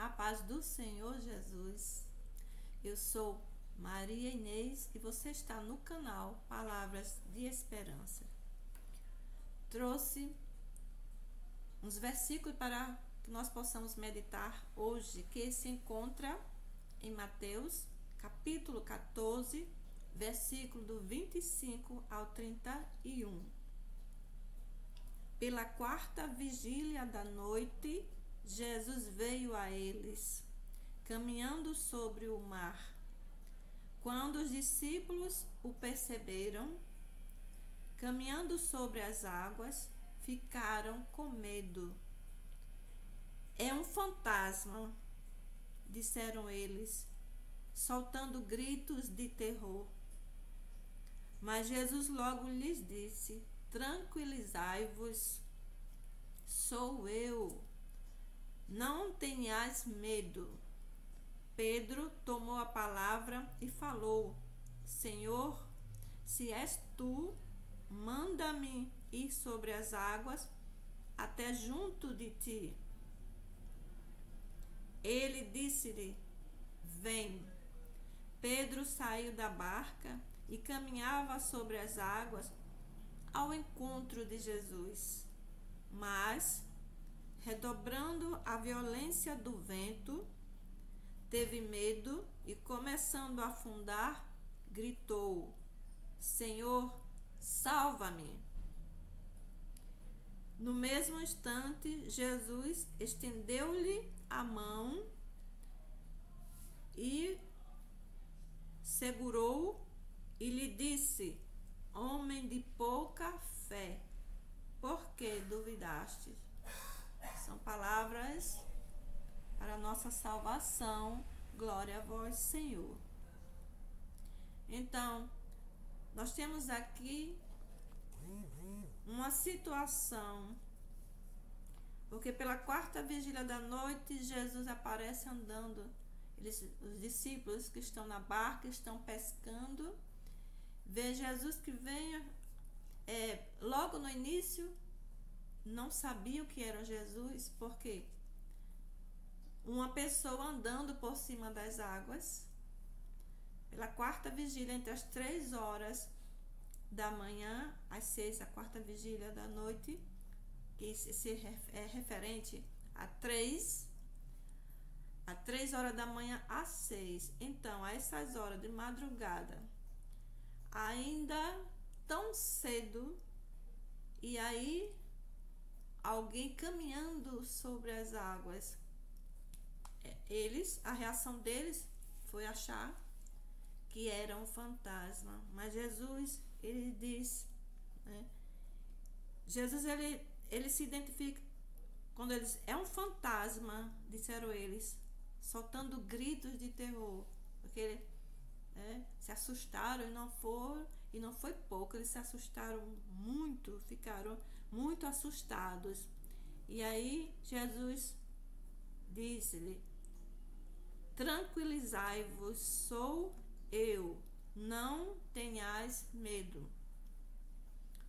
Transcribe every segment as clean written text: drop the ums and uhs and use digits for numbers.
A paz do Senhor Jesus. Eu sou Maria Inês e você está no canal Palavras de Esperança. Trouxe uns versículos para que nós possamos meditar hoje, que se encontra em Mateus, capítulo 14, versículo do 25 ao 31. Pela quarta vigília da noite, Jesus veio a eles, caminhando sobre o mar. Quando os discípulos o perceberam, caminhando sobre as águas, ficaram com medo. É um fantasma, disseram eles, soltando gritos de terror. Mas Jesus logo lhes disse: tranquilizai-vos, sou eu, não tenhais medo. Pedro tomou a palavra e falou: Senhor, se és tu, manda-me ir sobre as águas até junto de ti. Ele disse-lhe: vem. Pedro saiu da barca e caminhava sobre as águas ao encontro de Jesus. Mas, redobrando a violência do vento, teve medo e, começando a afundar, gritou: Senhor, salva-me! No mesmo instante, Jesus estendeu-lhe a mão e segurou e lhe disse: homem de pouca fé, por que duvidaste? São palavras para a nossa salvação. Glória a vós, Senhor. Então, nós temos aqui uma situação, porque pela quarta vigília da noite, Jesus aparece andando. Os discípulos que estão na barca, estão pescando, vê Jesus que vem, logo no início, não sabiam que era Jesus, porque uma pessoa andando por cima das águas, pela quarta vigília, entre as 3 horas da manhã, às 6, a quarta vigília da noite, que é referente a 3 horas da manhã às 6. Então, a essas horas de madrugada, ainda tão cedo, e aí alguém caminhando sobre as águas. A reação deles foi achar que era um fantasma. Mas Jesus, ele diz, Jesus, ele se identifica quando eles é um fantasma, disseram eles, soltando gritos de terror, porque se assustaram e não foi pouco, eles se assustaram muito, ficaram muito assustados. E aí Jesus disse-lhe: tranquilizai-vos, sou eu, não tenhais medo.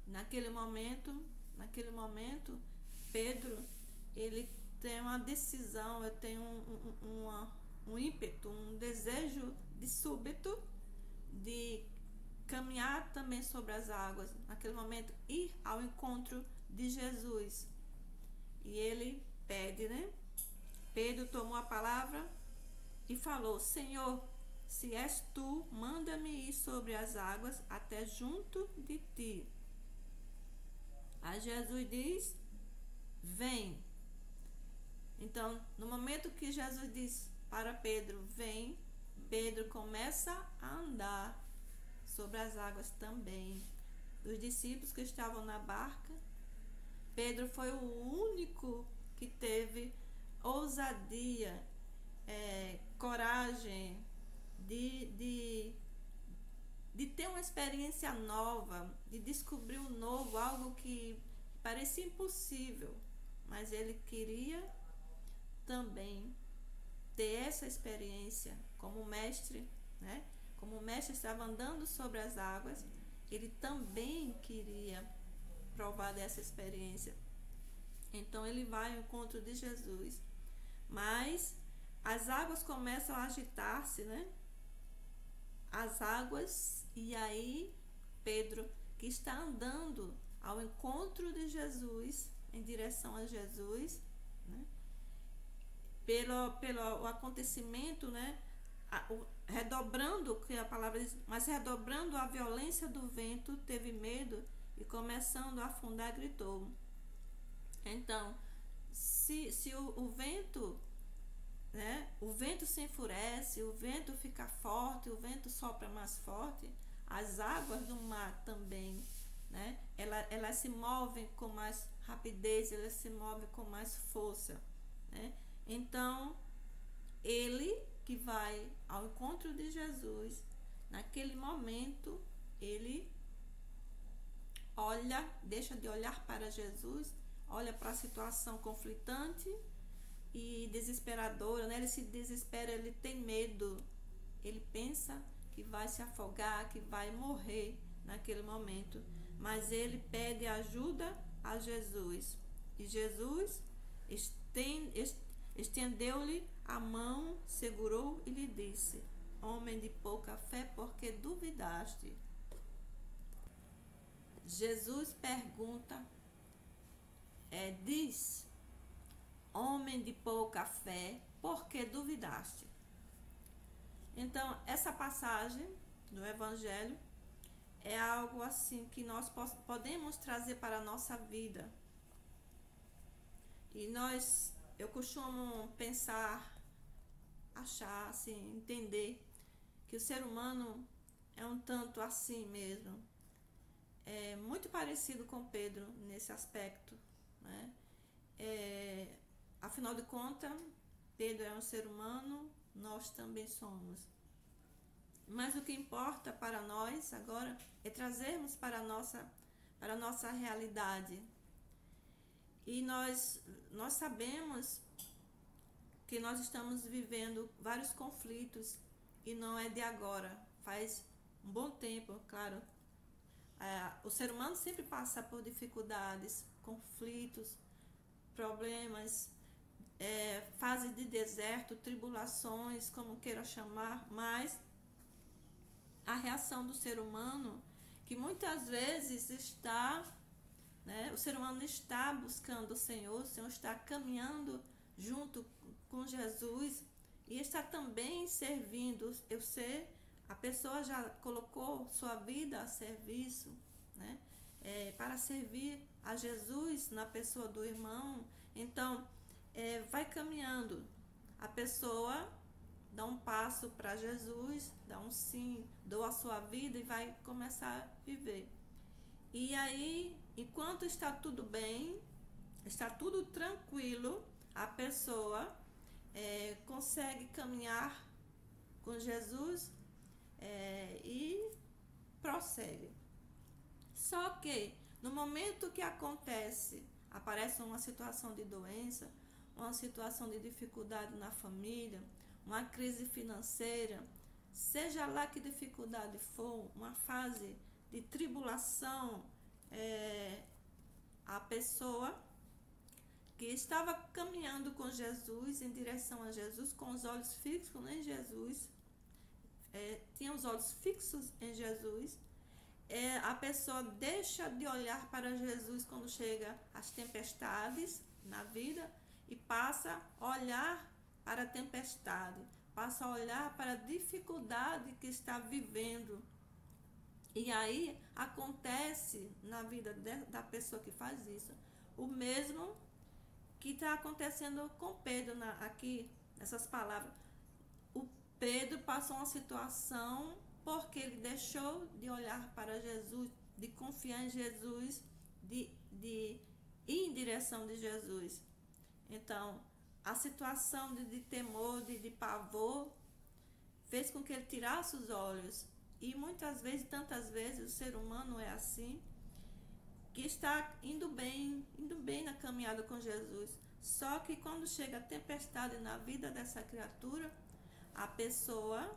Naquele momento, Pedro, ele tem uma decisão, ele tem um ímpeto, um desejo de súbito de caminhar também sobre as águas. Naquele momento, ir ao encontro de Jesus. E ele pede, Pedro tomou a palavra e falou: Senhor, se és tu, manda-me ir sobre as águas até junto de ti. Aí Jesus diz: vem. Então, no momento que Jesus diz para Pedro: vem, Pedro começa a andar sobre as águas também. Dos discípulos que estavam na barca, Pedro foi o único que teve ousadia, coragem de ter uma experiência nova, de descobrir um novo, algo que parecia impossível, mas ele queria também ter essa experiência como mestre, Como o mestre estava andando sobre as águas, ele também queria provar dessa experiência. Então ele vai ao encontro de Jesus, mas as águas começam a agitar-se, né? As águas, e aí Pedro, que está andando ao encontro de Jesus, em direção a Jesus, né? Pelo acontecimento, né? Redobrando, que a palavra diz, mas redobrando a violência do vento, teve medo e começando a afundar, gritou. Então, se o vento, né? O vento se enfurece, o vento fica forte, o vento sopra mais forte, as águas do mar também, né? Elas se movem com mais rapidez, elas se movem com mais força, né? Então, ele que vai ao encontro de Jesus, naquele momento, ele olha, deixa de olhar para Jesus, olha para a situação conflitante e desesperadora, né? Ele se desespera, ele tem medo, ele pensa que vai se afogar, que vai morrer naquele momento, mas ele pede ajuda a Jesus, e Jesus estendeu-lhe a mão, segurou e lhe disse: homem de pouca fé, porque duvidaste? Jesus pergunta, diz: homem de pouca fé, por que duvidaste? Então, essa passagem do Evangelho é algo assim que nós podemos trazer para a nossa vida. E eu costumo pensar, achar, assim, entender que o ser humano é um tanto assim mesmo. É muito parecido com Pedro nesse aspecto, né? Afinal de contas, Pedro é um ser humano, nós também somos. Mas o que importa para nós agora é trazermos para a nossa realidade. E nós sabemos que nós estamos vivendo vários conflitos e não é de agora, faz um bom tempo, claro. O ser humano sempre passa por dificuldades, conflitos, problemas, fase de deserto, tribulações, como queira chamar, mas a reação do ser humano, que muitas vezes está, né, o ser humano está buscando o Senhor está caminhando junto com Jesus e está também servindo. A pessoa já colocou sua vida a serviço, né, para servir a Jesus na pessoa do irmão. Então, vai caminhando. A pessoa dá um passo para Jesus, dá um sim, doa a sua vida e vai começar a viver. E aí, enquanto está tudo bem, está tudo tranquilo, a pessoa consegue caminhar com Jesus e prossegue. Só que no momento que aparece uma situação de doença, uma situação de dificuldade na família, uma crise financeira, seja lá que dificuldade for, uma fase de tribulação, a pessoa que estava caminhando com Jesus, em direção a Jesus, com os olhos fixos em Jesus, tinha os olhos fixos em Jesus, a pessoa deixa de olhar para Jesus quando chega as tempestades na vida e passa a olhar para a tempestade, passa a olhar para a dificuldade que está vivendo. E aí acontece na vida da pessoa que faz isso o mesmo que está acontecendo com Pedro aqui, nessas palavras. O Pedro passou uma situação porque ele deixou de olhar para Jesus, de confiar em Jesus, de ir em direção de Jesus. Então, a situação de temor, de pavor, fez com que ele tirasse os olhos. E muitas vezes, tantas vezes, o ser humano é assim, que está indo bem na caminhada com Jesus. Só que quando chega a tempestade na vida dessa criatura, a pessoa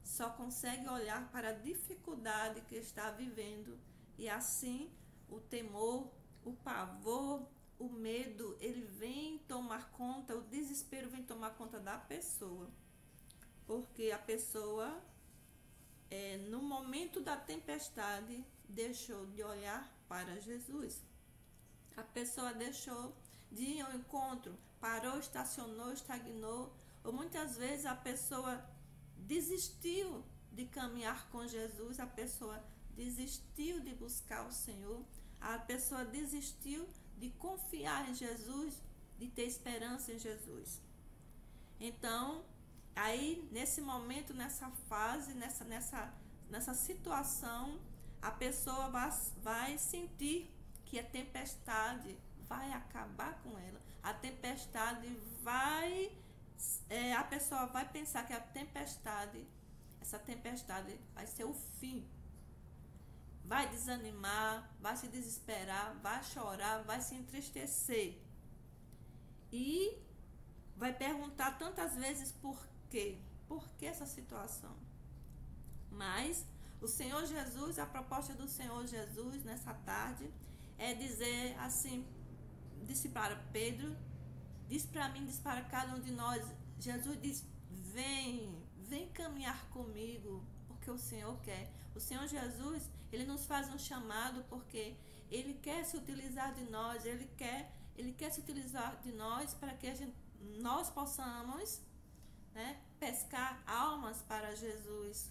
só consegue olhar para a dificuldade que está vivendo. E assim, o temor, o pavor, o medo, ele vem tomar conta, o desespero desespero vem tomar conta da pessoa, porque a pessoa, no momento da tempestade, deixou de olhar para Jesus. A pessoa deixou de ir ao encontro, parou, estacionou, estagnou, ou muitas vezes a pessoa desistiu de caminhar com Jesus, a pessoa desistiu de buscar o Senhor, a pessoa desistiu de confiar em Jesus, de ter esperança em Jesus. Então, aí nesse momento, nessa fase, nessa situação, a pessoa vai sentir que a tempestade vai acabar com ela. A tempestade vai... a pessoa vai pensar que essa tempestade vai ser o fim. Vai desanimar, vai se desesperar, vai chorar, vai se entristecer. E vai perguntar tantas vezes por quê. Por que essa situação? Mas o Senhor Jesus, a proposta do Senhor Jesus nessa tarde é dizer assim, disse para Pedro, diz para mim, diz para cada um de nós, Jesus diz, vem caminhar comigo, porque o Senhor quer. O Senhor Jesus, ele nos faz um chamado porque ele quer se utilizar de nós, ele quer se utilizar de nós para que nós possamos, né, pescar almas para Jesus.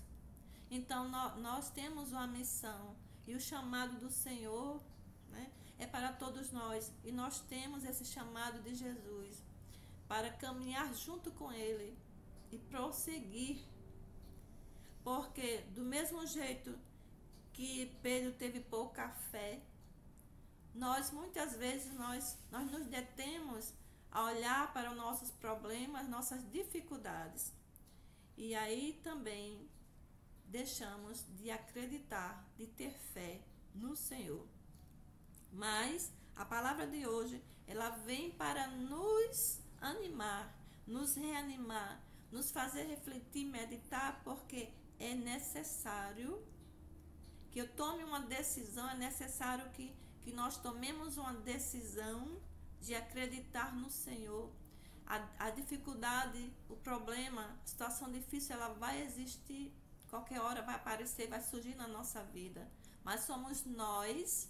Então nós temos uma missão e o chamado do Senhor, né, é para todos nós, e nós temos esse chamado de Jesus para caminhar junto com Ele e prosseguir, porque do mesmo jeito que Pedro teve pouca fé, nós muitas vezes nós nos detemos a olhar para os nossos problemas, nossas dificuldades, e aí também deixamos de acreditar, de ter fé no Senhor. Mas a palavra de hoje, ela vem para nos animar, nos reanimar, nos fazer refletir, meditar, porque é necessário que eu tome uma decisão, é necessário que nós tomemos uma decisão de acreditar no Senhor. A dificuldade, o problema, a situação difícil, ela vai existir, qualquer hora vai aparecer, vai surgir na nossa vida, mas somos nós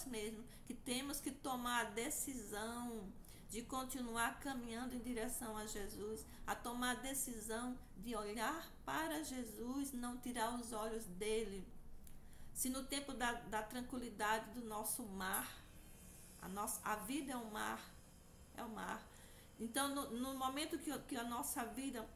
mesmos que temos que tomar a decisão de continuar caminhando em direção a Jesus, a tomar a decisão de olhar para Jesus, não tirar os olhos dele. Se no tempo da tranquilidade do nosso mar, a vida é um mar, então no momento que a nossa vida